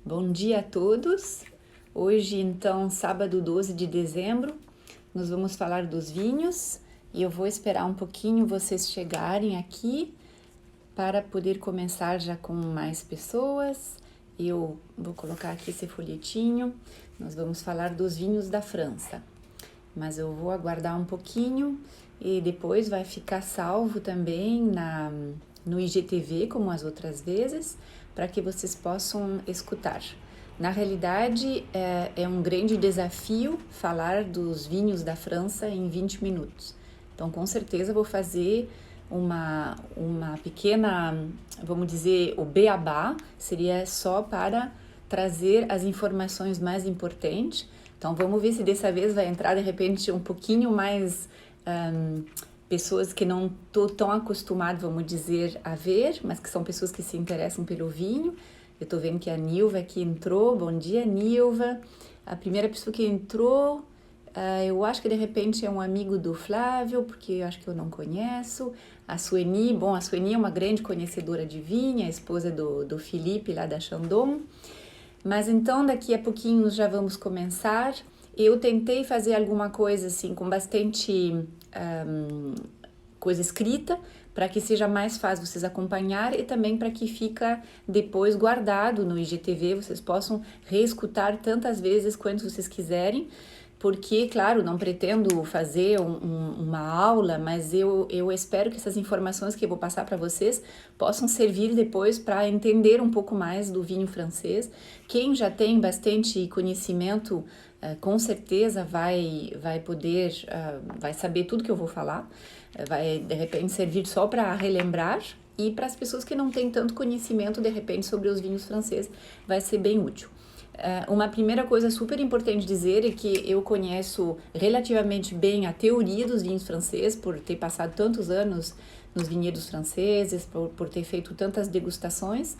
Bom dia a todos. Hoje, então, sábado 12 de dezembro, nós vamos falar dos vinhos e eu vou esperar um pouquinho vocês chegarem aqui para poder começar já com mais pessoas. Eu vou colocar aqui esse folhetinho. Nós vamos falar dos vinhos da França, mas eu vou aguardar um pouquinho e depois vai ficar salvo também no IGTV, como as outras vezes, para que vocês possam escutar. Na realidade, é um grande desafio falar dos vinhos da França em 20 minutos. Então, com certeza, vou fazer uma pequena, vamos dizer, o beabá, seria só para trazer as informações mais importantes. Então, vamos ver se dessa vez vai entrar, de repente, um pouquinho mais pessoas que não estou tão acostumado, vamos dizer, a ver, mas que são pessoas que se interessam pelo vinho. Eu estou vendo que a Nilva aqui entrou. Bom dia, Nilva. A primeira pessoa que entrou, eu acho que de repente é um amigo do Flávio, porque eu acho que eu não conheço. A Sueni, bom, a Sueni é uma grande conhecedora de vinho, a esposa do Felipe lá da Chandon. Mas então daqui a pouquinho já vamos começar. Eu tentei fazer alguma coisa assim com bastante coisa escrita, para que seja mais fácil vocês acompanhar e também para que fica depois guardado no IGTV, vocês possam reescutar tantas vezes quanto vocês quiserem, porque, claro, não pretendo fazer uma aula, mas eu espero que essas informações que eu vou passar para vocês possam servir depois para entender um pouco mais do vinho francês. Quem já tem bastante conhecimento, com certeza vai poder, vai saber tudo que eu vou falar, vai de repente servir só para relembrar, e para as pessoas que não têm tanto conhecimento de repente sobre os vinhos franceses vai ser bem útil. Uma primeira coisa super importante dizer é que eu conheço relativamente bem a teoria dos vinhos franceses, por ter passado tantos anos nos vinhedos franceses, por ter feito tantas degustações,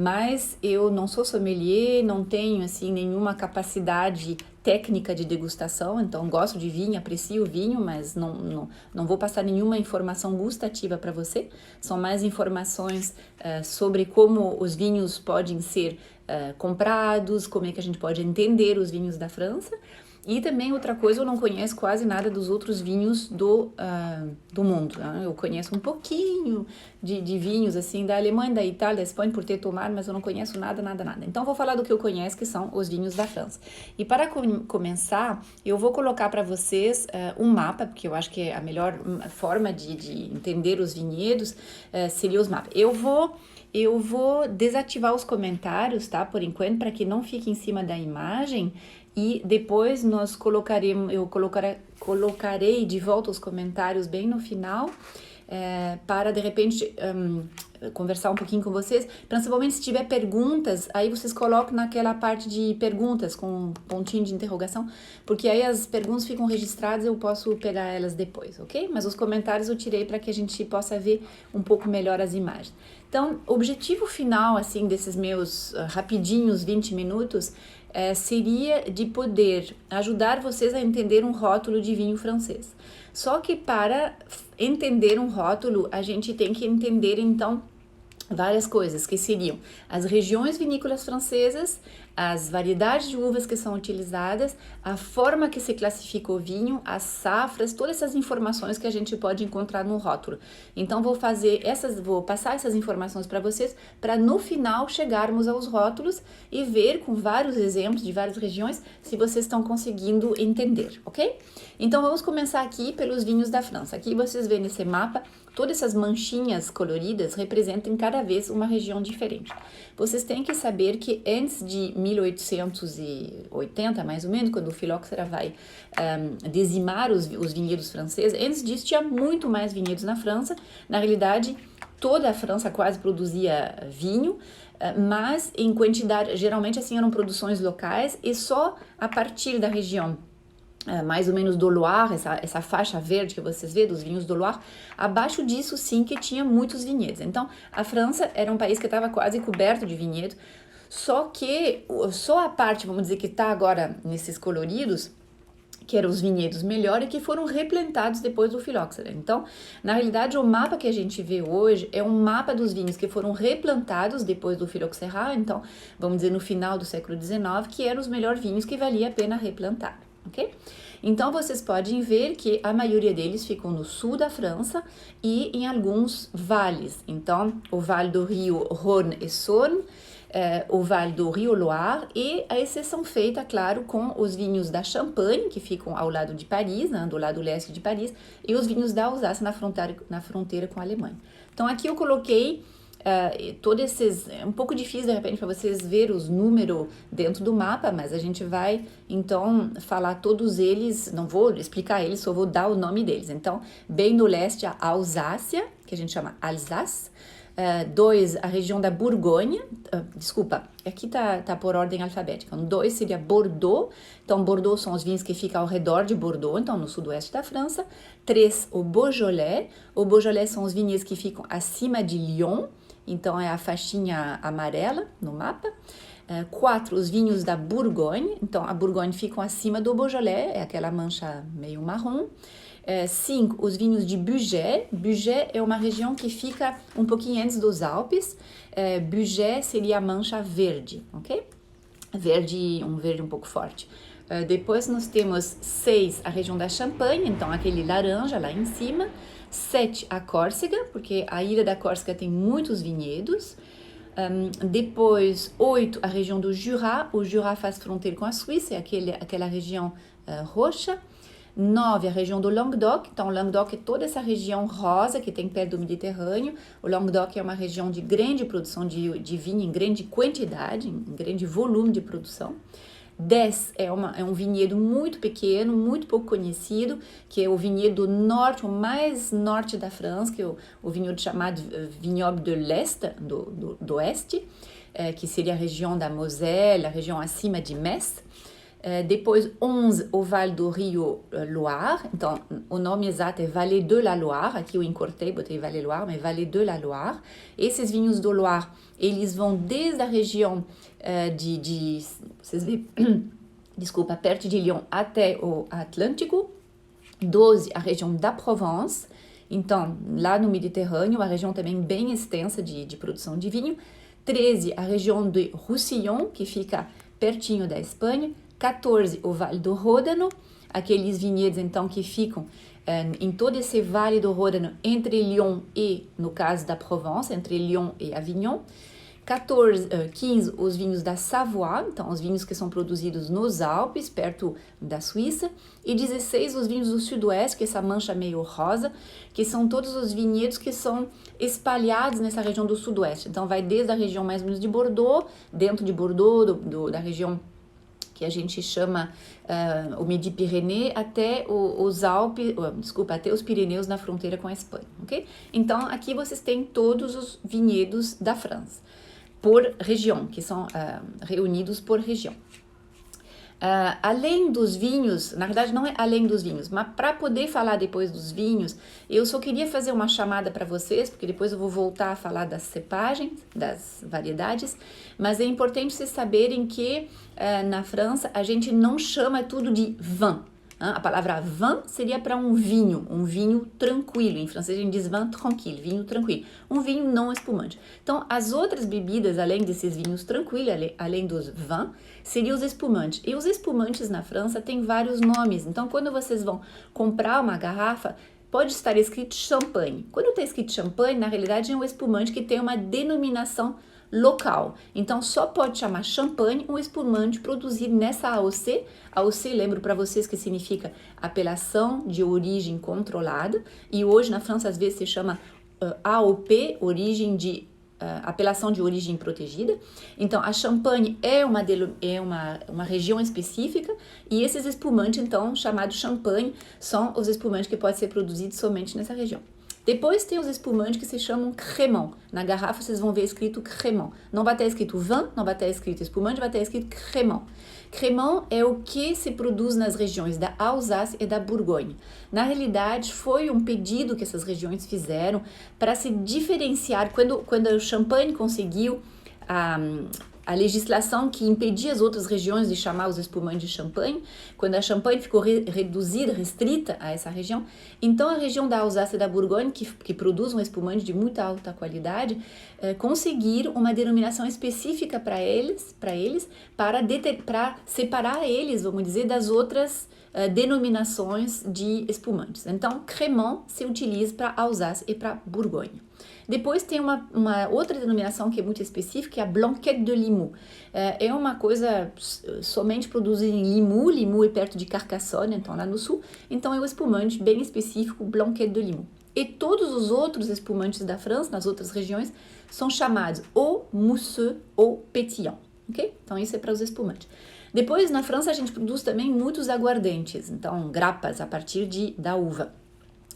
mas eu não sou sommelier, não tenho assim nenhuma capacidade técnica de degustação, então gosto de vinho, aprecio o vinho, mas não vou passar nenhuma informação gustativa para você. São mais informações sobre como os vinhos podem ser comprados, como é que a gente pode entender os vinhos da França. E também outra coisa, eu não conheço quase nada dos outros vinhos do mundo, né? Eu conheço um pouquinho de vinhos assim da Alemanha, da Itália, da Espanha, por ter tomado, mas eu não conheço nada. Então vou falar do que eu conheço, que são os vinhos da França. E para começar, eu vou colocar para vocês um mapa, porque eu acho que a melhor forma de entender os vinhedos seria os mapas. Eu vou desativar os comentários, tá? Por enquanto, para que não fique em cima da imagem. E depois eu colocarei de volta os comentários bem no final, para de repente conversar um pouquinho com vocês. Principalmente se tiver perguntas, aí vocês colocam naquela parte de perguntas com um pontinho de interrogação, porque aí as perguntas ficam registradas e eu posso pegar elas depois, ok? Mas os comentários eu tirei para que a gente possa ver um pouco melhor as imagens. Então, o objetivo final assim desses meus rapidinhos 20 minutos seria de poder ajudar vocês a entender um rótulo de vinho francês. Só que para entender um rótulo, a gente tem que entender, então, várias coisas, que seriam as regiões vinícolas francesas, as variedades de uvas que são utilizadas, a forma que se classifica o vinho, as safras, todas essas informações que a gente pode encontrar no rótulo. Então vou passar essas informações para vocês, para no final chegarmos aos rótulos e ver com vários exemplos de várias regiões se vocês estão conseguindo entender, ok? Então vamos começar aqui pelos vinhos da França. Aqui vocês veem nesse mapa, todas essas manchinhas coloridas representam cada vez uma região diferente. Vocês têm que saber que antes de 1880, mais ou menos, quando o Phylloxera vai dizimar os vinhedos franceses, antes disso tinha muito mais vinhedos na França. Na realidade, toda a França quase produzia vinho, mas em quantidade, geralmente assim eram produções locais, e só a partir da região mais ou menos do Loire, essa faixa verde que vocês vê dos vinhos do Loire, abaixo disso sim que tinha muitos vinhedos. Então a França era um país que estava quase coberto de vinhedo, só que só a parte, vamos dizer, que está agora nesses coloridos, que eram os vinhedos melhores e que foram replantados depois do filóxera. Então, na realidade, o mapa que a gente vê hoje é um mapa dos vinhos que foram replantados depois do filoxera, então, vamos dizer, no final do século XIX, que eram os melhores vinhos que valia a pena replantar, ok? Então, vocês podem ver que a maioria deles ficam no sul da França e em alguns vales. Então, o Vale do Rio Rhône e Saône, o Vale do Rio Loire e a exceção feita, claro, com os vinhos da Champagne, que ficam ao lado de Paris, né, do lado leste de Paris, e os vinhos da Alsácia na fronteira com a Alemanha. Então, aqui eu coloquei todos esses... É um pouco difícil, de repente, para vocês verem os números dentro do mapa, mas a gente vai, então, falar todos eles, não vou explicar eles, só vou dar o nome deles. Então, bem no leste, a Alsácia, que a gente chama Alsace. 2, a região da Borgonha, desculpa, aqui tá por ordem alfabética. 2 seria Bordeaux, então Bordeaux são os vinhos que ficam ao redor de Bordeaux, então no sudoeste da França. 3, o Beaujolais são os vinhos que ficam acima de Lyon, então é a faixinha amarela no mapa. 4, os vinhos da Bourgogne, então a Bourgogne ficam acima do Beaujolais, é aquela mancha meio marrom. 5, os vinhos de Bugey. Bugey é uma região que fica um pouquinho antes dos Alpes. Bugey seria a mancha verde, ok? Um verde um pouco forte. Depois nós temos 6, a região da Champagne, então aquele laranja lá em cima. 7, a Córcega, porque a ilha da Córcega tem muitos vinhedos. Depois 8, a região do Jura. O Jura faz fronteira com a Suíça, é aquela região roxa. 9, a região do Languedoc. Então, o Languedoc é toda essa região rosa que tem perto do Mediterrâneo. O Languedoc é uma região de grande produção de vinho, em grande quantidade, em grande volume de produção. 10 é um vinhedo muito pequeno, muito pouco conhecido, que é o vinhedo norte, o mais norte da França, que é o vinhedo chamado Vignoble de l'Est, do oeste, que seria a região da Moselle, a região acima de Metz. Depois 11, o Vale do Rio Loire, então o nome exato é Vallée de la Loire, aqui eu encortei, botei Vallée Loire, mas Vallée de la Loire. Esses vinhos do Loire, eles vão desde a região vocês veem, desculpa, perto de Lyon até o Atlântico. 12, a região da Provence, então lá no Mediterrâneo, uma região também bem extensa de produção de vinho. 13, a região de Roussillon, que fica pertinho da Espanha. 14, o Vale do Ródano, aqueles vinhedos então que ficam em todo esse Vale do Ródano entre Lyon e, no caso da Provence, entre Lyon e Avignon. 15, os vinhos da Savoie, então os vinhos que são produzidos nos Alpes, perto da Suíça. E 16, os vinhos do Sudoeste, que é essa mancha meio rosa, que são todos os vinhedos que são espalhados nessa região do Sudoeste. Então vai desde a região mais ou menos de Bordeaux, dentro de Bordeaux, da região que a gente chama o Midi-Pyrénées, até os Alpes, até os Pirineus na fronteira com a Espanha, ok? Então, aqui vocês têm todos os vinhedos da França, por região, que são reunidos por região. Além dos vinhos, na verdade não é além dos vinhos, mas para poder falar depois dos vinhos, eu só queria fazer uma chamada para vocês, porque depois eu vou voltar a falar das cepagens, das variedades, mas é importante vocês saberem que na França a gente não chama tudo de vin. A palavra vin seria para um vinho tranquilo. Em francês a gente diz vin tranquille, vinho tranquilo. Um vinho não espumante. Então, as outras bebidas, além desses vinhos tranquilos, além dos vins, seriam os espumantes. E os espumantes na França têm vários nomes. Então, quando vocês vão comprar uma garrafa, pode estar escrito champanhe. Quando está escrito champanhe, na realidade é um espumante que tem uma denominação local. Então, só pode chamar champanhe um espumante produzido nessa AOC. AOC, lembro para vocês que significa apelação de origem controlada. E hoje na França, às vezes, se chama AOP, apelação de origem protegida. Então, a Champagne é uma região específica e esses espumantes, então, chamados champanhe, são os espumantes que podem ser produzidos somente nessa região. Depois tem os espumantes que se chamam crémant. Na garrafa vocês vão ver escrito crémant. Não vai estar escrito vin, não vai estar escrito espumante, vai estar escrito crémant. Crémant é o que se produz nas regiões da Alsácia e da Borgonha. Na realidade, foi um pedido que essas regiões fizeram para se diferenciar. Quando o Champagne conseguiu a legislação que impedia as outras regiões de chamar os espumantes de Champagne, quando a Champagne ficou reduzida, restrita a essa região, então a região da Alsácia e da Borgonha, que produz um espumante de muita alta qualidade, conseguir uma denominação específica para eles, para separar eles, vamos dizer, das outras denominações de espumantes. Então, Crémant se utiliza para Alsácia e para Borgonha. Depois tem uma outra denominação que é muito específica, que é a Blanquette de Limoux. É uma coisa somente produzida em Limoux. Limoux é perto de Carcassonne, então lá no sul. Então é um espumante bem específico, Blanquette de Limoux. E todos os outros espumantes da França, nas outras regiões, são chamados ou mousseux ou pétillant. Okay? Então isso é para os espumantes. Depois, na França, a gente produz também muitos aguardentes, então grapas a partir da uva.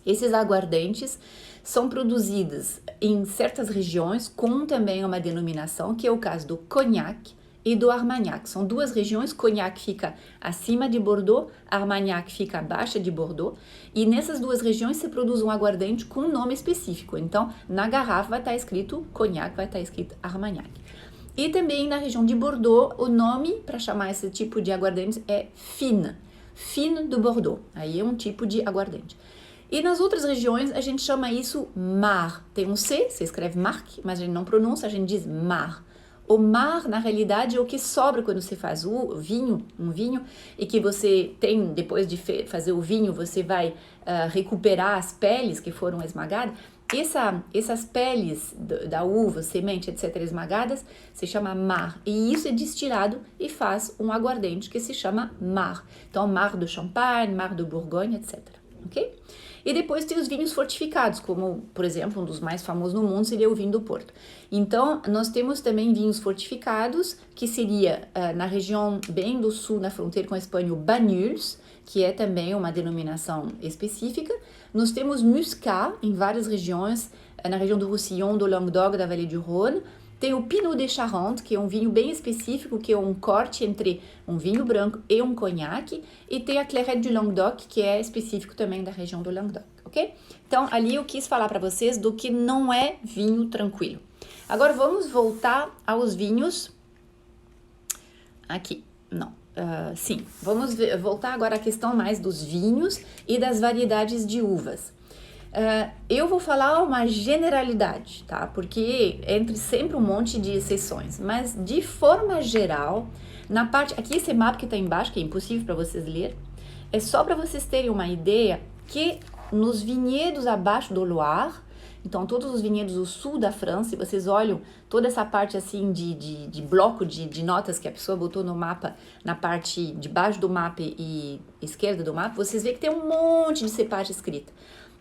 Esses aguardentes são produzidos em certas regiões com também uma denominação, que é o caso do Cognac e do Armagnac. São duas regiões, Cognac fica acima de Bordeaux, Armagnac fica abaixo de Bordeaux, e nessas duas regiões se produz um aguardente com um nome específico. Então, na garrafa vai estar escrito Cognac, vai estar escrito Armagnac. E também na região de Bordeaux, o nome para chamar esse tipo de aguardente é Fine, Fine do Bordeaux. Aí é um tipo de aguardente. E nas outras regiões a gente chama isso mar. Tem um C, se escreve marque, mas a gente não pronuncia, a gente diz mar. O mar, na realidade, é o que sobra quando você faz um vinho, e que você tem, depois de fazer o vinho, você vai recuperar as peles que foram esmagadas. Essas peles da uva, semente, etc., esmagadas, se chama mar. E isso é destilado e faz um aguardente que se chama mar. Então, mar do Champagne, mar do Borgonha, etc. Ok? E depois tem os vinhos fortificados, como, por exemplo, um dos mais famosos no mundo seria o vinho do Porto. Então, nós temos também vinhos fortificados, que seria na região bem do sul, na fronteira com a Espanha, o Banyuls, que é também uma denominação específica. Nós temos Muscat em várias regiões, na região do Roussillon, do Languedoc, da Vallée du Rhône. Tem o Pinot de Charente, que é um vinho bem específico, que é um corte entre um vinho branco e um conhaque. E tem a Clairette du Languedoc, que é específico também da região do Languedoc, ok? Então, ali eu quis falar para vocês do que não é vinho tranquilo. Agora, vamos voltar aos vinhos. Aqui, não. Sim, vamos voltar agora à questão mais dos vinhos e das variedades de uvas. Eu vou falar uma generalidade, tá? Porque entre sempre um monte de exceções, mas de forma geral, na parte, aqui esse mapa que está embaixo, que é impossível para vocês ler, é só para vocês terem uma ideia que nos vinhedos abaixo do Loire, então todos os vinhedos do sul da França, se vocês olham toda essa parte assim de bloco de notas que a pessoa botou no mapa, na parte de baixo do mapa e esquerda do mapa, vocês veem que tem um monte de cepagem escrita.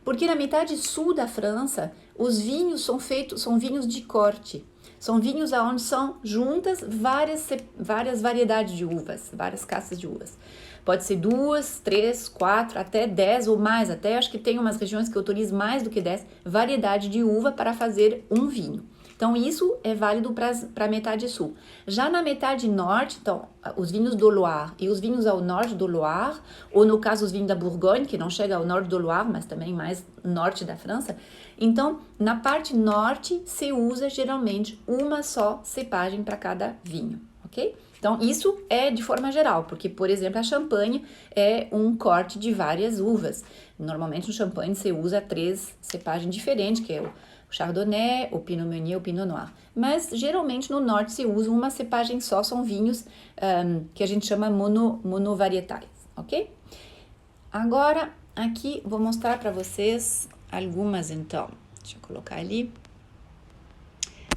Porque na metade sul da França, os vinhos são vinhos de corte. São vinhos onde são juntas várias variedades de uvas, várias castas de uvas. Pode ser 2, 3, 4, até 10 ou mais. Até acho que tem umas regiões que autorizam mais do que 10 variedades de uva para fazer um vinho. Então, isso é válido para a metade sul. Já na metade norte, então, os vinhos do Loire e os vinhos ao norte do Loire, ou no caso os vinhos da Bourgogne, que não chega ao norte do Loire, mas também mais norte da França. Então, na parte norte, se usa geralmente uma só cepagem para cada vinho, ok? Então, isso é de forma geral, porque, por exemplo, a Champagne é um corte de várias uvas. Normalmente, no Champagne, se usa 3 cepagens diferentes, que é o Chardonnay, o Pinot Meunier, o Pinot Noir. Mas, geralmente, no norte se usa uma cepagem só, são vinhos que a gente chama monovarietais, ok? Agora, aqui, vou mostrar para vocês algumas, então. Deixa eu colocar ali.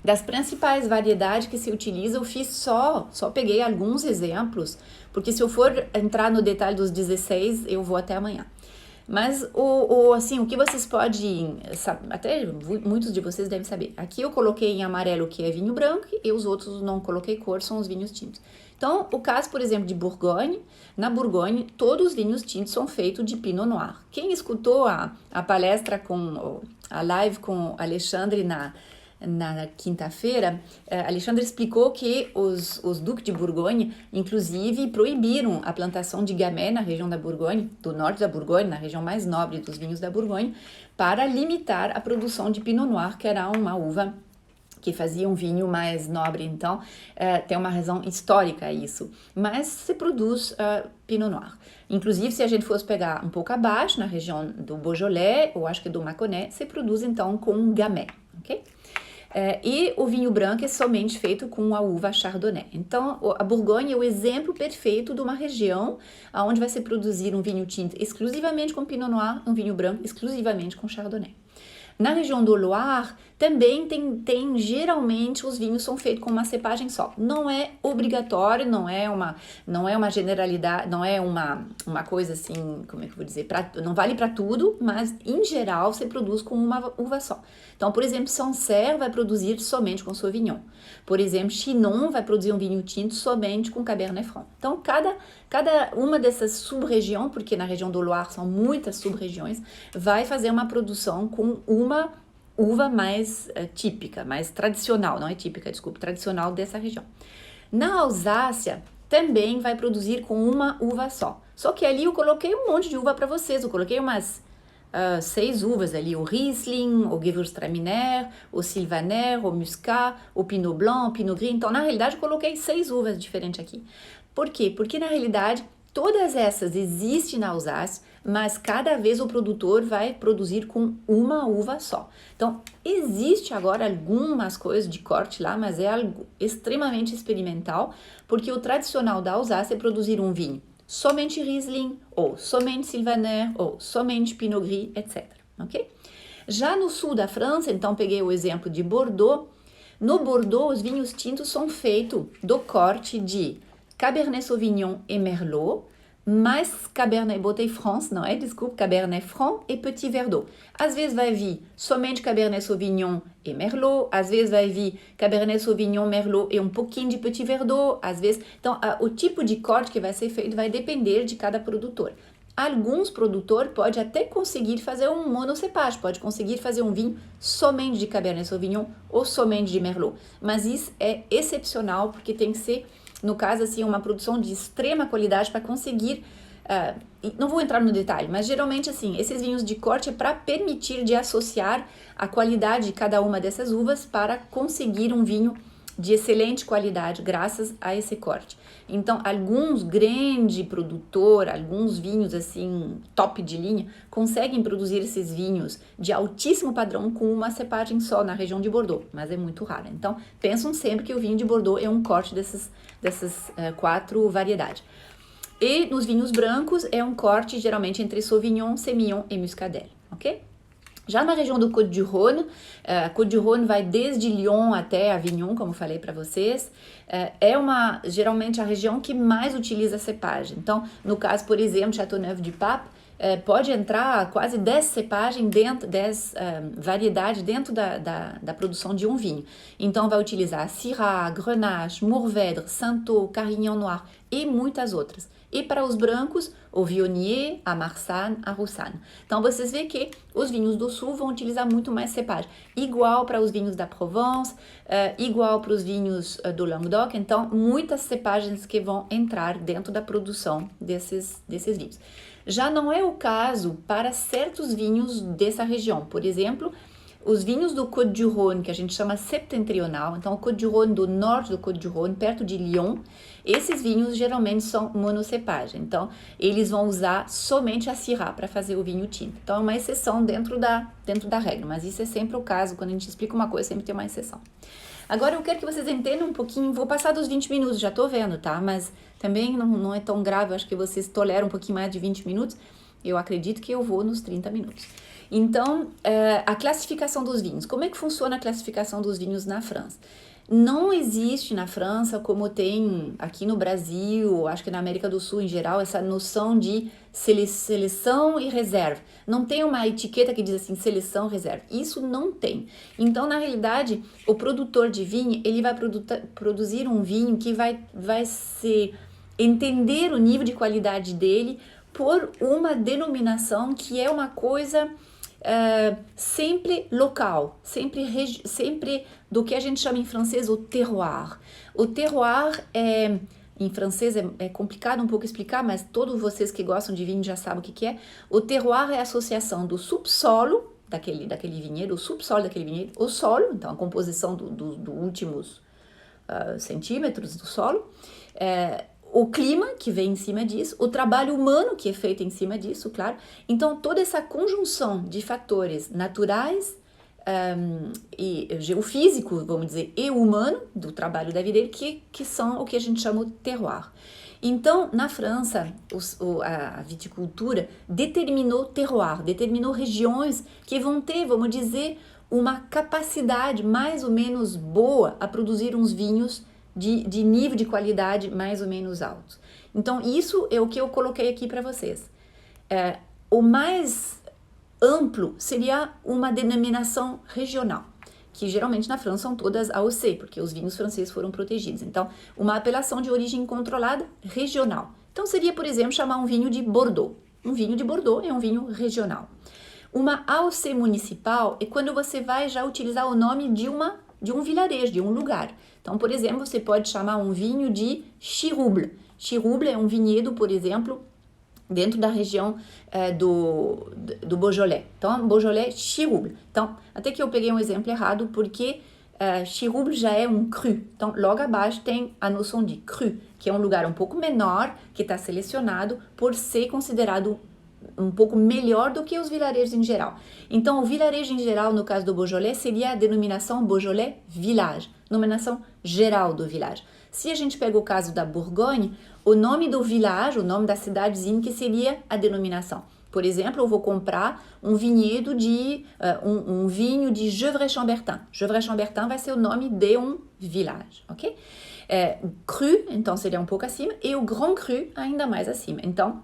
Das principais variedades que se utiliza, eu fiz só peguei alguns exemplos, porque se eu for entrar no detalhe dos 16, eu vou até amanhã. Mas, assim, o que vocês podem, até muitos de vocês devem saber. Aqui eu coloquei em amarelo, que é vinho branco, e os outros não coloquei cor, são os vinhos tintos. Então, o caso, por exemplo, de Bourgogne, na Bourgogne, todos os vinhos tintos são feitos de Pinot Noir. Quem escutou a palestra a live com o Alexandre na quinta-feira, Alexandre explicou que os duques de Borgonha, inclusive, proibiram a plantação de Gamay na região da Borgonha, do norte da Borgonha, na região mais nobre dos vinhos da Borgonha, para limitar a produção de Pinot Noir, que era uma uva que fazia um vinho mais nobre, então tem uma razão histórica a isso. Mas se produz Pinot Noir. Inclusive, se a gente fosse pegar um pouco abaixo, na região do Beaujolais, ou acho que do Mâconnais, se produz então com Gamay, ok? E o vinho branco é somente feito com a uva Chardonnay. Então, a Borgonha é o exemplo perfeito de uma região onde vai se produzir um vinho tinto exclusivamente com Pinot Noir, um vinho branco exclusivamente com Chardonnay. Na região do Loire, também tem geralmente os vinhos são feitos com uma cepagem só. Não é obrigatório, não é uma generalidade, não é uma coisa assim, como é que eu vou dizer, não vale para tudo, mas em geral se produz com uma uva só. Então, por exemplo, Sancerre vai produzir somente com Sauvignon. Por exemplo, Chinon vai produzir um vinho tinto somente com Cabernet Franc. Então, cada uma dessas sub-regiões, porque na região do Loire são muitas sub-regiões, vai fazer uma produção com uma uva mais típica, mais tradicional, não é típica, desculpa, tradicional dessa região. Na Alsácia, também vai produzir com uma uva só. Só que ali eu coloquei um monte de uva para vocês, eu coloquei umas 6 uvas ali, o Riesling, o Gewürztraminer, o Sylvaner, o Muscat, o Pinot Blanc, o Pinot Gris. Então, na realidade, eu coloquei 6 uvas diferentes aqui. Por quê? Porque, na realidade, todas essas existem na Alsácia, mas cada vez o produtor vai produzir com uma uva só. Então, existe agora algumas coisas de corte lá, mas é algo extremamente experimental, porque o tradicional da Alsácia é produzir um vinho somente Riesling, ou somente Sylvaner, ou somente Pinot Gris, etc. Ok? Já no sul da França, então peguei o exemplo de Bordeaux. No Bordeaux, os vinhos tintos são feitos do corte de Cabernet Sauvignon e Merlot, mais Cabernet, botei France, não é? Desculpa, Cabernet Franc e Petit Verdot. Às vezes vai vir somente Cabernet Sauvignon e Merlot, às vezes vai vir Cabernet Sauvignon, Merlot e um pouquinho de Petit Verdot, às vezes... Então, o tipo de corte que vai ser feito vai depender de cada produtor. Alguns produtores podem até conseguir fazer um monocepagem, pode conseguir fazer um vinho somente de Cabernet Sauvignon ou somente de Merlot. Mas isso é excepcional, porque tem que ser... No caso, assim, uma produção de extrema qualidade para conseguir... não vou entrar no detalhe, mas geralmente, assim, esses vinhos de corte é para permitir de associar a qualidade de cada uma dessas uvas para conseguir um vinho de excelente qualidade, graças a esse corte. Então, alguns grandes produtores, alguns vinhos, assim, top de linha, conseguem produzir esses vinhos de altíssimo padrão com uma cepagem só na região de Bordeaux, mas é muito raro. Então, pensam sempre que o vinho de Bordeaux é um corte dessas 4 variedades. E nos vinhos brancos é um corte geralmente entre Sauvignon, Semillon e Muscadelle, ok? Já na região do Côte-du-Rhône, Côte-du-Rhône vai desde Lyon até Avignon, como falei para vocês, geralmente a região que mais utiliza cepagem. Então, no caso, por exemplo, Châteauneuf-du-Pape, pode entrar quase 10 cepagens, 10 variedades dentro da produção de um vinho. Então, vai utilizar Syrah, Grenache, Mourvèdre, Cinsault, Carignan Noir e muitas outras. E para os brancos, o Viognier, a Marsanne, a Roussanne. Então, vocês veem que os vinhos do sul vão utilizar muito mais cepagem. Igual para os vinhos da Provence, igual para os vinhos do Languedoc. Então, muitas cepagens que vão entrar dentro da produção desses vinhos. Já não é o caso para certos vinhos dessa região. Por exemplo, os vinhos do Côte-du-Rhône, que a gente chama septentrional, então o Côte-du-Rhône do norte do Côte-du-Rhône, perto de Lyon, esses vinhos geralmente são monocepagem. Então, eles vão usar somente a Syrah para fazer o vinho tinto. Então, é uma exceção dentro da regra, mas isso é sempre o caso. Quando a gente explica uma coisa, sempre tem uma exceção. Agora, eu quero que vocês entendam um pouquinho, vou passar dos 20 minutos, já tô vendo, tá? Mas também não é tão grave, eu acho que vocês toleram um pouquinho mais de 20 minutos. Eu acredito que eu vou nos 30 minutos. Então, a classificação dos vinhos. Como é que funciona a classificação dos vinhos na França? Não existe na França, como tem aqui no Brasil, acho que na América do Sul em geral, essa noção de seleção e reserva. Não tem uma etiqueta que diz assim, seleção, reserva. Isso não tem. Então, na realidade, o produtor de vinho, ele vai produzir um vinho que vai se entender o nível de qualidade dele por uma denominação que é uma coisa sempre local, sempre do que a gente chama em francês o terroir. O terroir em francês é complicado um pouco explicar, mas todos vocês que gostam de vinho já sabem o que é. O terroir é a associação do subsolo daquele vinhedo, o subsolo daquele vinhedo, o solo, então a composição dos últimos centímetros do solo, o clima que vem em cima disso, o trabalho humano que é feito em cima disso, claro. Então, toda essa conjunção de fatores naturais e geofísicos, vamos dizer, e humano, do trabalho da videira, que são o que a gente chama de terroir. Então, na França, a viticultura determinou terroir, determinou regiões que vão ter, vamos dizer, uma capacidade mais ou menos boa a produzir uns vinhos de nível de qualidade mais ou menos alto. Então, isso é o que eu coloquei aqui para vocês. O mais amplo seria uma denominação regional, que geralmente na França são todas AOC, porque os vinhos franceses foram protegidos. Então, uma apelação de origem controlada regional. Então, seria, por exemplo, chamar um vinho de Bordeaux. Um vinho de Bordeaux é um vinho regional. Uma AOC municipal é quando você vai já utilizar o nome de um vilarejo, de um lugar. Então, por exemplo, você pode chamar um vinho de Chirouble. Chirouble é um vinhedo, por exemplo, dentro da região do Beaujolais. Então, Beaujolais, Chirouble. Então, até que eu peguei um exemplo errado, porque Chirouble já é um cru. Então, logo abaixo tem a noção de cru, que é um lugar um pouco menor, que está selecionado por ser considerado um pouco melhor do que os vilarejos em geral. Então, o vilarejo em geral, no caso do Beaujolais, seria a denominação Beaujolais Village, denominação geral do village. Se a gente pega o caso da Bourgogne, o nome do village, o nome da cidadezinha, que seria a denominação. Por exemplo, eu vou comprar um vinhedo um vinho de Gevrey-Chambertin. Gevrey-Chambertin vai ser o nome de um village, ok? Cru, então, seria um pouco acima, e o Grand Cru ainda mais acima. Então,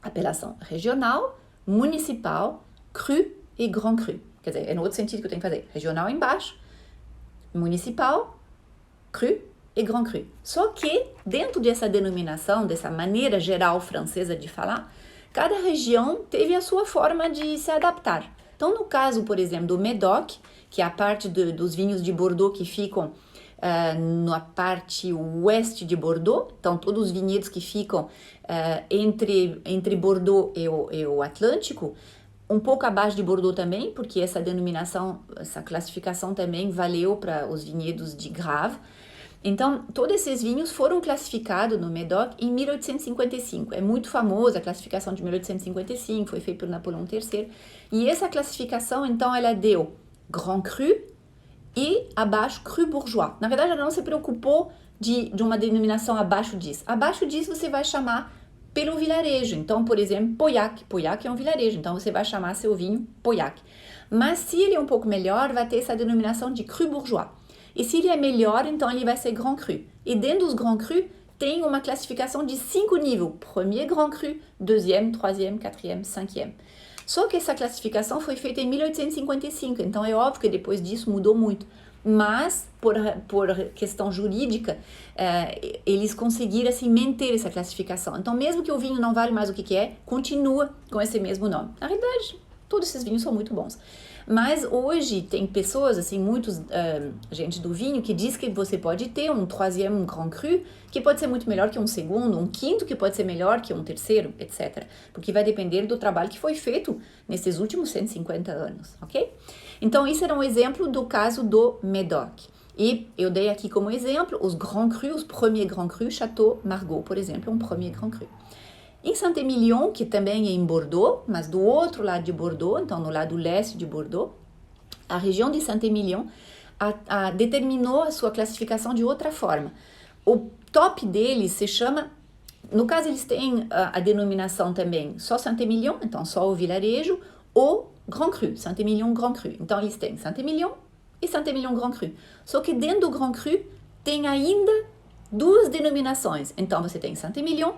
apelação regional, municipal, cru e grand cru. Quer dizer, é no outro sentido que eu tenho que fazer. Regional embaixo, municipal, cru e grand cru. Só que, dentro dessa denominação, dessa maneira geral francesa de falar, cada região teve a sua forma de se adaptar. Então, no caso, por exemplo, do Médoc, que é a parte dos vinhos de Bordeaux que ficam na parte oeste de Bordeaux, então todos os vinhedos que ficam entre Bordeaux e o Atlântico, um pouco abaixo de Bordeaux também, porque essa denominação, essa classificação também valeu para os vinhedos de Grave. Então, todos esses vinhos foram classificados no Médoc em 1855. É muito famosa a classificação de 1855, foi feita por Napoleão III. E essa classificação, então, ela deu Grand Cru e abaixo Cru Bourgeois. Na verdade, ela não se preocupou de uma denominação abaixo disso. Abaixo disso, você vai chamar pelo vilarejo. Então, por exemplo, Pauillac. Pauillac é um vilarejo, então você vai chamar seu vinho Pauillac. Mas se ele é um pouco melhor, vai ter essa denominação de Cru Bourgeois. E se ele é melhor, então ele vai ser Grand Cru. E dentro dos Grand Cru, tem uma classificação de 5 níveis. Premier Grand Cru, deuxième, troisième, quatrième, cinquième. Só que essa classificação foi feita em 1855, então é óbvio que depois disso mudou muito. Mas, por questão jurídica, eles conseguiram assim, manter essa classificação. Então, mesmo que o vinho não vale mais o que é, continua com esse mesmo nome. Na realidade, todos esses vinhos são muito bons. Mas hoje tem pessoas, assim, muitos gente do vinho que diz que você pode ter um troisième, um Grand Cru, que pode ser muito melhor que um segundo, um quinto que pode ser melhor que um terceiro, etc. Porque vai depender do trabalho que foi feito nesses últimos 150 anos, ok? Então, isso era um exemplo do caso do Médoc. E eu dei aqui como exemplo os Grand Cru, os premiers Grand Cru, Château Margaux, por exemplo, um premier Grand Cru. Em Saint-Émilion, que também é em Bordeaux, mas do outro lado de Bordeaux, então no lado leste de Bordeaux, a região de Saint-Émilion determinou a sua classificação de outra forma. O top deles se chama, no caso eles têm a denominação também só Saint-Émilion, então só o vilarejo, ou Grand Cru, Saint-Émilion Grand Cru. Então eles têm Saint-Émilion e Saint-Émilion Grand Cru. Só que dentro do Grand Cru tem ainda duas denominações. Então você tem Saint-Émilion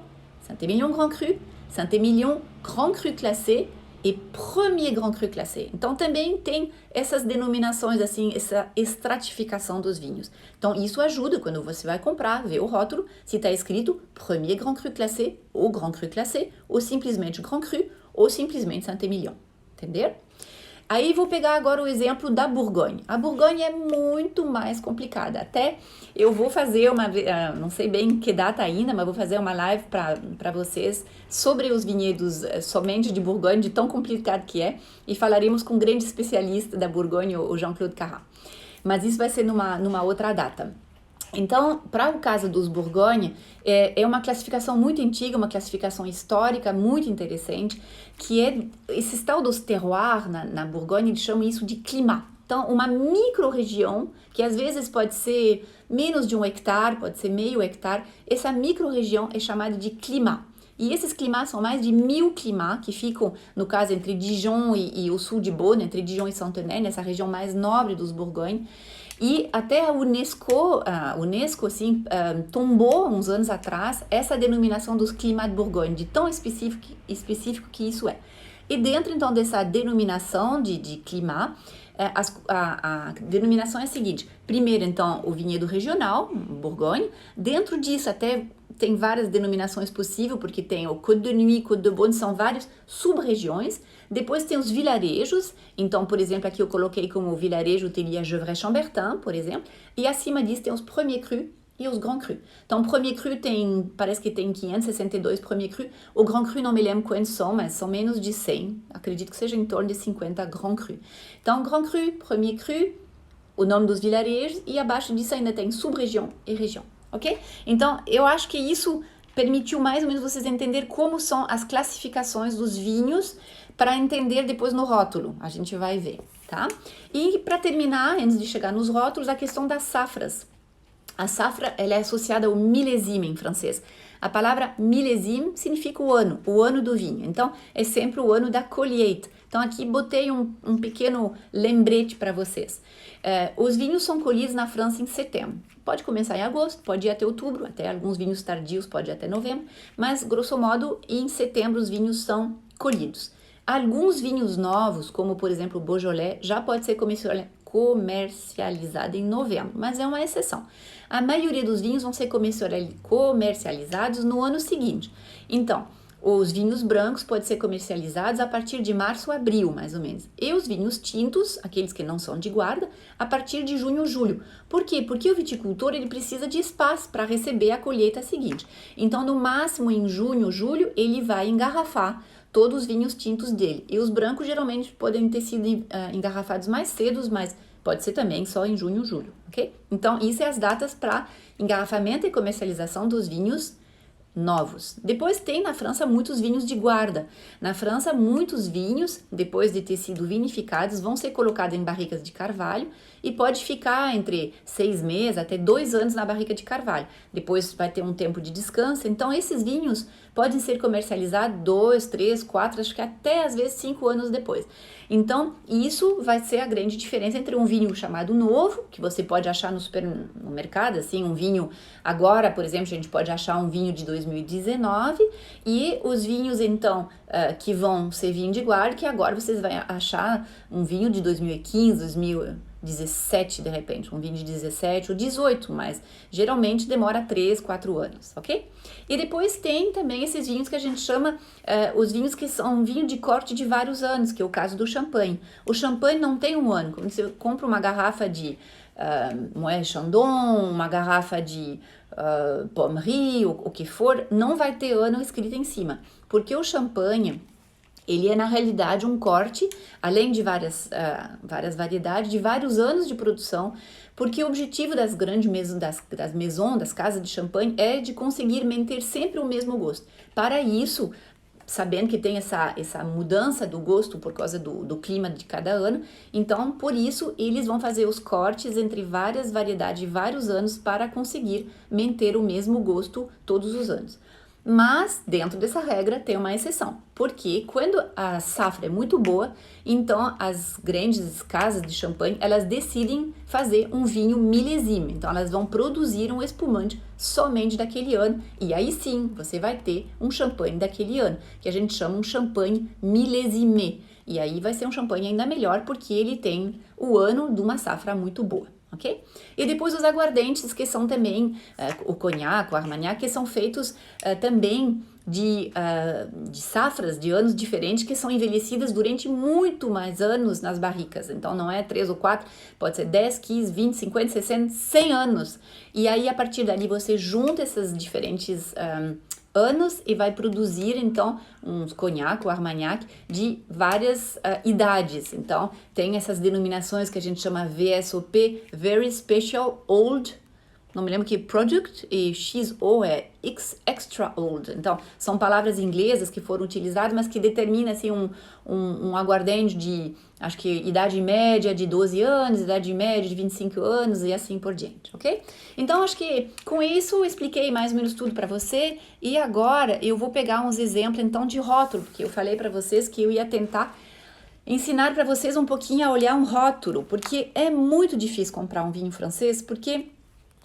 Grand Cru, Saint-Émilion Grand Cru classé e Premier Grand Cru classé. Então também tem essas denominações, assim, essa estratificação dos vinhos. Então isso ajuda quando você vai comprar, ver o rótulo, se está escrito Premier Grand Cru classé, ou Grand Cru classé, ou simplesmente Grand Cru, ou simplesmente Saint-Émilion. Entender? Aí vou pegar agora o exemplo da Bourgogne. A Bourgogne é muito mais complicada. Até eu vou fazer não sei bem que data ainda, mas vou fazer uma live para vocês sobre os vinhedos somente de Bourgogne, de tão complicado que é, e falaremos com um grande especialista da Bourgogne, o Jean-Claude Carrat. Mas isso vai ser numa outra data. Então, para o caso dos Bourgogne, é uma classificação muito antiga, uma classificação histórica muito interessante, que é esse tal dos terroirs na Bourgogne, eles chamam isso de climat. Então, uma micro-região, que às vezes pode ser menos de 1 hectare, pode ser meio hectare, essa micro-região é chamada de climat. E esses climats são mais de 1000 climats que ficam, no caso, entre Dijon e o sul de Beaune, entre Dijon e Saint-Tenay, nessa região mais nobre dos Bourgogne. E até a Unesco assim, tombou uns anos atrás essa denominação dos climats de Bourgogne, de tão específico que isso é. E dentro, então, dessa denominação de climat, a denominação é a seguinte: primeiro, então, o vinhedo regional, Bourgogne. Dentro disso, até tem várias denominações possíveis, porque tem o Côte de Nuits, Côte de Beaune, são várias sub-regiões. Depois tem os vilarejos, então, por exemplo, aqui eu coloquei como vilarejo, teria Gevrey-Chambertin, por exemplo, e acima disso tem os premiers crus e os grands crus. Então, o premier cru parece que tem 562 premier crus, o grand cru não me lembro quantos são, mas são menos de 100, acredito que seja em torno de 50 grand crus. Então, grand cru, premier cru, o nome dos vilarejos, e abaixo disso ainda tem sub-região e região, ok? Então, eu acho que isso permitiu mais ou menos vocês entender como são as classificações dos vinhos, para entender depois no rótulo, a gente vai ver, tá? E para terminar, antes de chegar nos rótulos, a questão das safras. A safra, ela é associada ao millésime em francês. A palavra millésime significa o ano do vinho. Então, é sempre o ano da colheita. Então, aqui botei um pequeno lembrete para vocês. Os vinhos são colhidos na França em setembro. Pode começar em agosto, pode ir até outubro, até alguns vinhos tardios pode ir até novembro, mas, grosso modo, em setembro os vinhos são colhidos. Alguns vinhos novos, como por exemplo o Beaujolais, já pode ser comercializado em novembro, mas é uma exceção. A maioria dos vinhos vão ser comercializados no ano seguinte. Então, os vinhos brancos podem ser comercializados a partir de março, abril, mais ou menos. E os vinhos tintos, aqueles que não são de guarda, a partir de junho, julho. Por quê? Porque o viticultor ele precisa de espaço para receber a colheita seguinte. Então, no máximo em junho, julho, ele vai engarrafar todos os vinhos tintos dele. E os brancos geralmente podem ter sido engarrafados mais cedo, mas pode ser também só em junho, julho, ok? Então, isso é as datas para engarrafamento e comercialização dos vinhos novos. Depois tem na França muitos vinhos de guarda. Na França, muitos vinhos, depois de ter sido vinificados, vão ser colocados em barricas de carvalho e pode ficar entre 6 meses até 2 anos na barrica de carvalho. Depois vai ter um tempo de descanso. Então, esses vinhos podem ser comercializados 2, 3, 4, acho que até às vezes 5 anos depois. Então, isso vai ser a grande diferença entre um vinho chamado novo, que você pode achar no mercado, assim, um vinho agora, por exemplo, a gente pode achar um vinho de 2019, e os vinhos, então, que vão ser vinho de guarda, que agora vocês vão achar um vinho de 2015, 2017, de repente, um vinho de 17 ou 18, mas geralmente demora 3, 4 anos, ok? E depois tem também esses vinhos que a gente chama, os vinhos que são vinho de corte de vários anos, que é o caso do champanhe. O champanhe não tem um ano. Quando você compra uma garrafa de Moët Chandon, uma garrafa de Pommery, o que for, não vai ter ano escrito em cima, porque o champanhe, ele é na realidade um corte, além de várias variedades, de vários anos de produção, porque o objetivo das grandes maisons, das casas de champanhe, é de conseguir manter sempre o mesmo gosto. Para isso, sabendo que tem essa mudança do gosto por causa do clima de cada ano, então, por isso, eles vão fazer os cortes entre várias variedades de vários anos para conseguir manter o mesmo gosto todos os anos. Mas, dentro dessa regra, tem uma exceção, porque quando a safra é muito boa, então as grandes casas de champanhe, elas decidem fazer um vinho milésime, então elas vão produzir um espumante somente daquele ano, e aí sim, você vai ter um champanhe daquele ano, que a gente chama um champanhe milésime, e aí vai ser um champanhe ainda melhor, porque ele tem o ano de uma safra muito boa. Ok? E depois os aguardentes, que são também o conhaque, o armagnac, que são feitos também de safras, de anos diferentes, que são envelhecidas durante muito mais anos nas barricas. Então não é 3 ou 4, pode ser 10, 15, 20, 50, 60, 100 anos. E aí a partir dali você junta essas diferentes anos e vai produzir então uns conhaque ou armagnac de várias idades. Então tem essas denominações que a gente chama VSOP, Very Special Old, não me lembro que Product, e XO é Extra Old. Então são palavras inglesas que foram utilizadas, mas que determina assim um aguardente de, acho que idade média de 12 anos, idade média de 25 anos e assim por diante, ok? Então acho que com isso eu expliquei mais ou menos tudo para você, e agora eu vou pegar uns exemplos então de rótulo, porque eu falei para vocês que eu ia tentar ensinar para vocês um pouquinho a olhar um rótulo, porque é muito difícil comprar um vinho francês, porque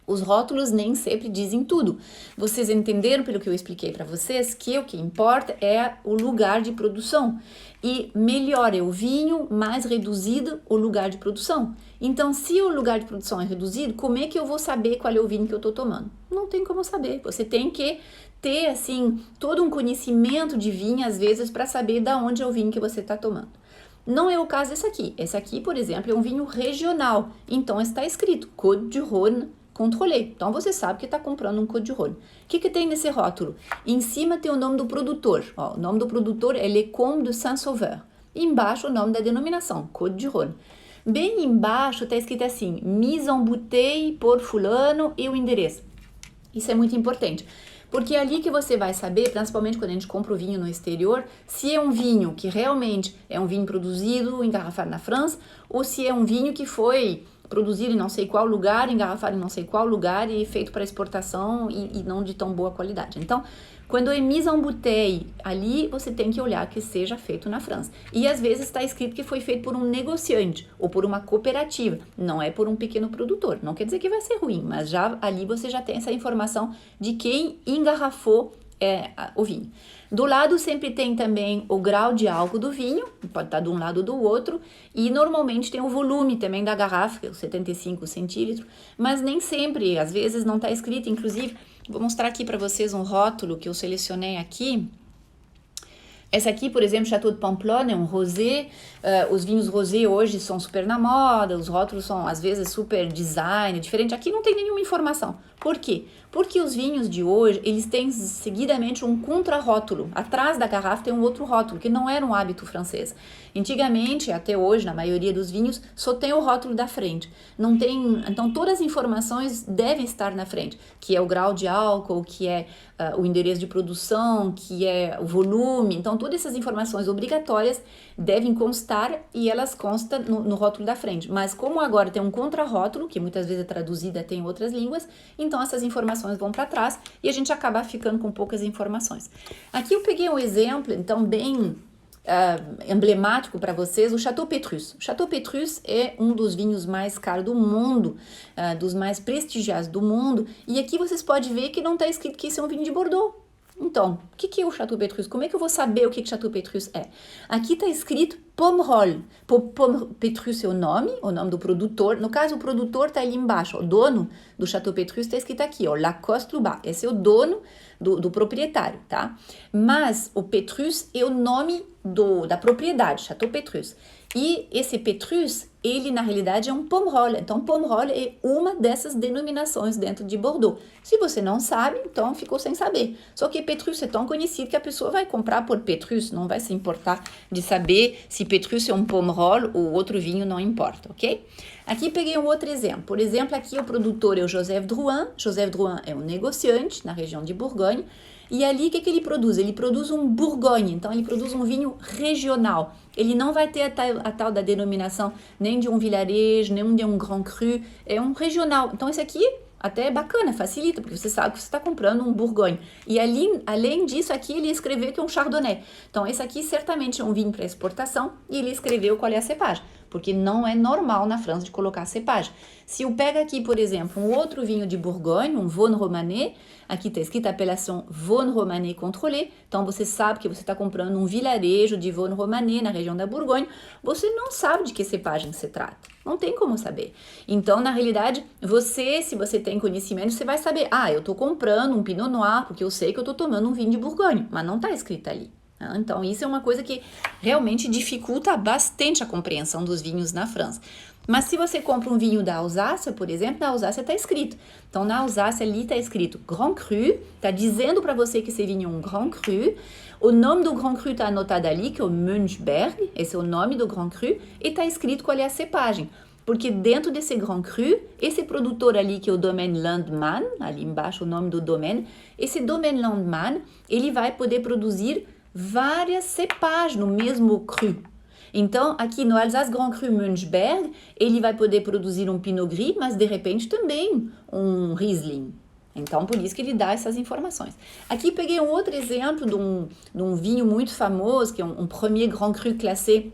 os rótulos nem sempre dizem tudo. Vocês entenderam pelo que eu expliquei para vocês que o que importa é o lugar de produção. E melhor é o vinho, mais reduzido o lugar de produção. Então, se o lugar de produção é reduzido, como é que eu vou saber qual é o vinho que eu estou tomando? Não tem como saber. Você tem que ter, assim, todo um conhecimento de vinho, às vezes, para saber de onde é o vinho que você está tomando. Não é o caso desse aqui. Esse aqui, por exemplo, é um vinho regional. Então, está escrito Côte du Rhône Contrôlé. Então, você sabe que está comprando um Côte du Rhône. O que tem nesse rótulo? Em cima tem o nome do produtor. Ó, o nome do produtor é Les Combes de Saint-Sauveur. Embaixo, o nome da denominação, Côte du Rhône. Bem embaixo está escrito assim, mise en bouteille por fulano e o endereço. Isso é muito importante, porque é ali que você vai saber, principalmente quando a gente compra o vinho no exterior, se é um vinho que realmente é um vinho produzido, engarrafado na França, ou se é um vinho que foi produzido em não sei qual lugar, engarrafado em não sei qual lugar e feito para exportação e não de tão boa qualidade. Então, quando é mise en bouteille, ali você tem que olhar que seja feito na França. E às vezes está escrito que foi feito por um negociante ou por uma cooperativa, não é por um pequeno produtor. Não quer dizer que vai ser ruim, mas já ali você já tem essa informação de quem engarrafou o vinho. Do lado sempre tem também o grau de álcool do vinho, pode estar de um lado ou do outro, e normalmente tem o volume também da garrafa, que é o 75 centímetros, mas nem sempre, às vezes não está escrito. Inclusive, vou mostrar aqui para vocês um rótulo que eu selecionei aqui. Esse aqui, por exemplo, Chateau de Pamplona, é um rosé. Os vinhos rosé hoje são super na moda, os rótulos são às vezes super design, diferente. Aqui não tem nenhuma informação. Por quê? Porque os vinhos de hoje, eles têm seguidamente um contrarótulo. Atrás da garrafa tem um outro rótulo, que não era um hábito francês. Antigamente, até hoje, na maioria dos vinhos, só tem o rótulo da frente. Não tem, então todas as informações devem estar na frente, que é o grau de álcool, que é o endereço de produção, que é o volume. Então todas essas informações obrigatórias devem constar e elas constam no rótulo da frente. Mas como agora tem um contrarótulo, que muitas vezes é traduzido até em outras línguas, então essas informações vão para trás e a gente acaba ficando com poucas informações. Aqui eu peguei um exemplo, então, bem emblemático para vocês, o Chateau Petrus. O Chateau Petrus é um dos vinhos mais caros do mundo, dos mais prestigiados do mundo, e aqui vocês podem ver que não está escrito que isso é um vinho de Bordeaux. Então, o que é o Chateau Petrus? Como é que eu vou saber o que Chateau Petrus é? Aqui está escrito Pomerol. Petrus é o nome do produtor. No caso, o produtor está ali embaixo. O dono do Chateau Petrus está escrito aqui, ó, Lacoste Lubat. Esse é o dono do proprietário, tá? Mas o Petrus é o nome da propriedade, Chateau Petrus. E esse Petrus, ele na realidade é um Pomerol. Então, Pomerol é uma dessas denominações dentro de Bordeaux. Se você não sabe, então ficou sem saber. Só que Petrus é tão conhecido que a pessoa vai comprar por Petrus, não vai se importar de saber se Petrus é um Pomerol ou outro vinho, não importa, ok? Aqui peguei um outro exemplo. Por exemplo, aqui o produtor é o Joseph Drouhin. Joseph Drouhin é um negociante na região de Bourgogne. E ali, o que ele produz? Ele produz um Bourgogne, então ele produz um vinho regional. Ele não vai ter a tal da denominação nem de um vilarejo, nem de um Grand Cru, é um regional. Então esse aqui até é bacana, facilita, porque você sabe que você está comprando um Bourgogne. E ali, além disso, aqui ele escreveu que é um Chardonnay. Então esse aqui certamente é um vinho para exportação e ele escreveu qual é a cepagem. porque não é normal na França de colocar cepagem. Se eu pego aqui, por exemplo, um outro vinho de Bourgogne, um Vosne Romanée, aqui está escrito a apelação Vosne Romanée Contrôlé, então você sabe que você está comprando um vilarejo de Vosne Romanée na região da Bourgogne, você não sabe de que cepagem se trata, não tem como saber. Então, na realidade, se você tem conhecimento, você vai saber, eu estou comprando um Pinot Noir, porque eu sei que eu estou tomando um vinho de Bourgogne, mas não está escrito ali. Então, isso é uma coisa que realmente dificulta bastante a compreensão dos vinhos na França. Mas se você compra um vinho da Alsácia, por exemplo, na Alsácia está escrito. Então, na Alsácia ali está escrito Grand Cru, está dizendo para você que esse vinho é um Grand Cru. O nome do Grand Cru está anotado ali, que é o Münchberg, esse é o nome do Grand Cru, e está escrito qual é a cepagem. Porque dentro desse Grand Cru, esse produtor ali, que é o Domaine Landmann, ali embaixo o nome do domaine, esse Domaine Landmann, ele vai poder produzir várias cepagens no mesmo cru. Então, aqui no Alsace Grand Cru Münchberg, ele vai poder produzir um Pinot Gris, mas de repente também um Riesling. Então, por isso que ele dá essas informações. Aqui peguei um outro exemplo de um vinho muito famoso, que é um Premier Grand Cru classé,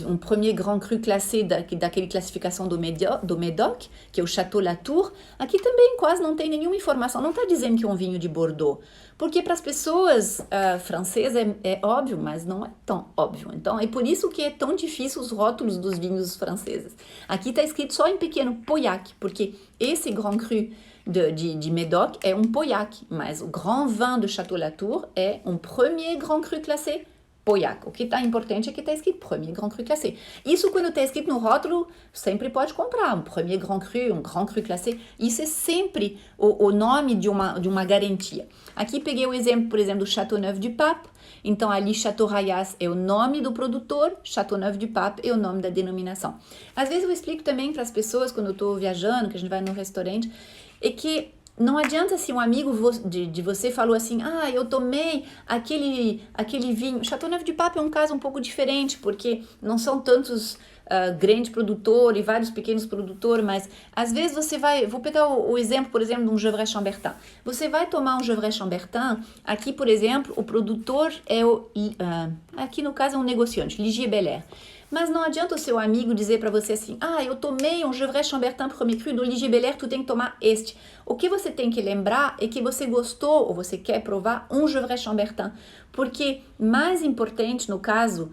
um premier Grand Cru classé daquele classificação do Médoc, que é o Château Latour. Aqui também quase não tem nenhuma informação, não está dizendo que é um vinho de Bordeaux, porque para as pessoas francesas é óbvio, mas não é tão óbvio. Então, é por isso que é tão difícil os rótulos dos vinhos franceses. Aqui está escrito só em pequeno Pauillac, porque esse Grand Cru de Médoc é um Pauillac, mas o Grand Vin de Château Latour é um premier Grand Cru classé Pauillac. O que está importante é que está escrito Premier Grand Cru classé. Isso quando está escrito no rótulo, sempre pode comprar. Um Premier Grand Cru, um Grand Cru classé. Isso é sempre o nome de uma garantia. Aqui peguei o exemplo, por exemplo, do Châteauneuf-du-Pape. Então ali Château-Rayas é o nome do produtor, Châteauneuf-du-Pape é o nome da denominação. Às vezes eu explico também para as pessoas quando eu estou viajando, que a gente vai no restaurante, é que não adianta se um amigo de você falou assim, eu tomei aquele vinho. Châteauneuf-du-Pape é um caso um pouco diferente, porque não são tantos grandes produtores e vários pequenos produtores, mas às vezes você vou pegar o exemplo, por exemplo, de um Gevrey Chambertin. Você vai tomar um Gevrey Chambertin, aqui, por exemplo, o produtor é aqui no caso é um negociante, Ligier Belair. Mas não adianta o seu amigo dizer para você assim, eu tomei um Gevrey Chambertin Premier Cru do Ligier Belair, tu tem que tomar este. O que você tem que lembrar é que você gostou ou você quer provar um Gevrey Chambertin, porque mais importante no caso,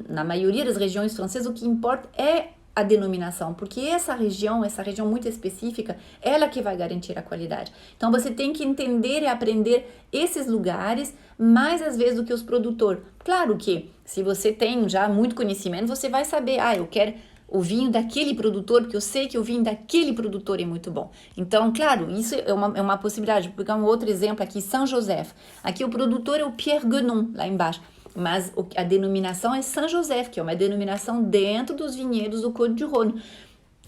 na maioria das regiões francesas, o que importa é a denominação, porque essa região muito específica, ela que vai garantir a qualidade. Então você tem que entender e aprender esses lugares mais às vezes do que os produtores. Claro que se você tem já muito conhecimento, você vai saber, eu quero o vinho daquele produtor, porque eu sei que o vinho daquele produtor é muito bom. Então, claro, isso é uma possibilidade. Vou pegar um outro exemplo aqui, Saint-Joseph. Aqui o produtor é o Pierre Guenon, lá embaixo. Mas a denominação é Saint-Joseph, que é uma denominação dentro dos vinhedos do Côte-du-Rhône.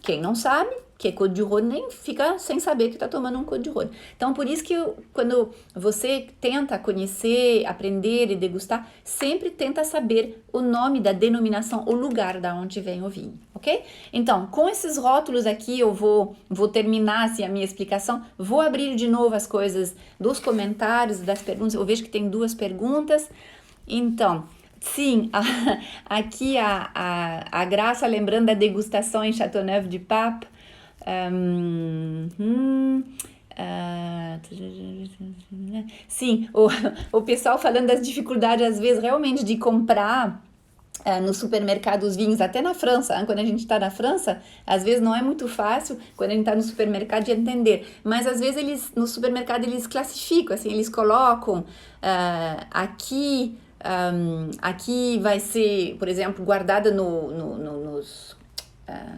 Quem não sabe que é Côte-du-Rhône nem fica sem saber que está tomando um Côte-du-Rhône. Então, por isso que quando você tenta conhecer, aprender e degustar, sempre tenta saber o nome da denominação, o lugar da onde vem o vinho, ok? Então, com esses rótulos aqui, eu vou terminar assim, a minha explicação. Vou abrir de novo as coisas dos comentários, das perguntas. Eu vejo que tem 2 perguntas. Então, sim, aqui a Graça lembrando da degustação em Châteauneuf-du-Pape. Sim, o pessoal falando das dificuldades, às vezes, realmente de comprar no supermercado os vinhos, até na França, quando a gente está na França, às vezes não é muito fácil, quando a gente está no supermercado, de entender, mas às vezes no supermercado eles classificam, assim, eles colocam aqui vai ser, por exemplo, guardada nos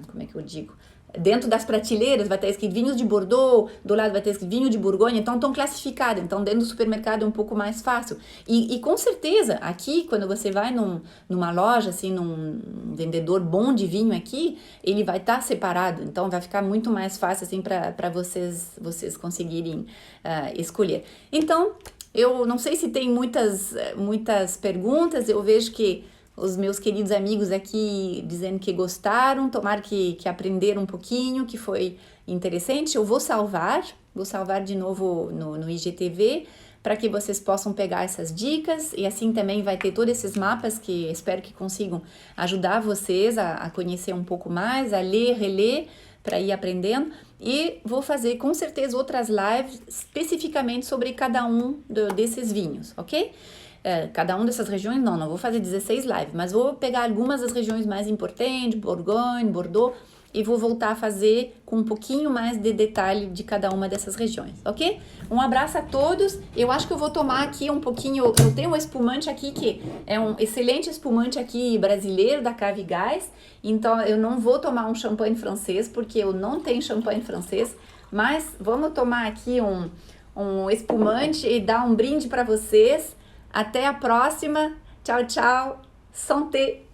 como é que eu digo? Dentro das prateleiras vai estar escrito vinhos de Bordeaux, do lado vai estar escrito vinho de Borgonha, então estão classificados, então dentro do supermercado é um pouco mais fácil. E com certeza, aqui, quando você vai numa loja, assim, num vendedor bom de vinho aqui, ele vai estar separado, então vai ficar muito mais fácil, assim, para vocês conseguirem escolher. Então, eu não sei se tem muitas perguntas, eu vejo que os meus queridos amigos aqui dizendo que gostaram, tomara que aprenderam um pouquinho, que foi interessante, eu vou salvar de novo no IGTV, para que vocês possam pegar essas dicas, e assim também vai ter todos esses mapas que espero que consigam ajudar vocês a conhecer um pouco mais, a ler, reler, para ir aprendendo. E vou fazer com certeza outras lives especificamente sobre cada um desses vinhos, ok? Cada uma dessas regiões, não vou fazer 16 lives, mas vou pegar algumas das regiões mais importantes, Bourgogne, Bordeaux, e vou voltar a fazer com um pouquinho mais de detalhe de cada uma dessas regiões, ok? Um abraço a todos. Eu acho que eu vou tomar aqui um pouquinho, eu tenho um espumante aqui que é um excelente espumante aqui brasileiro da Cave Gás, então eu não vou tomar um champanhe francês, porque eu não tenho champanhe francês, mas vamos tomar aqui um espumante e dar um brinde para vocês. Até a próxima. Tchau, tchau. Santé!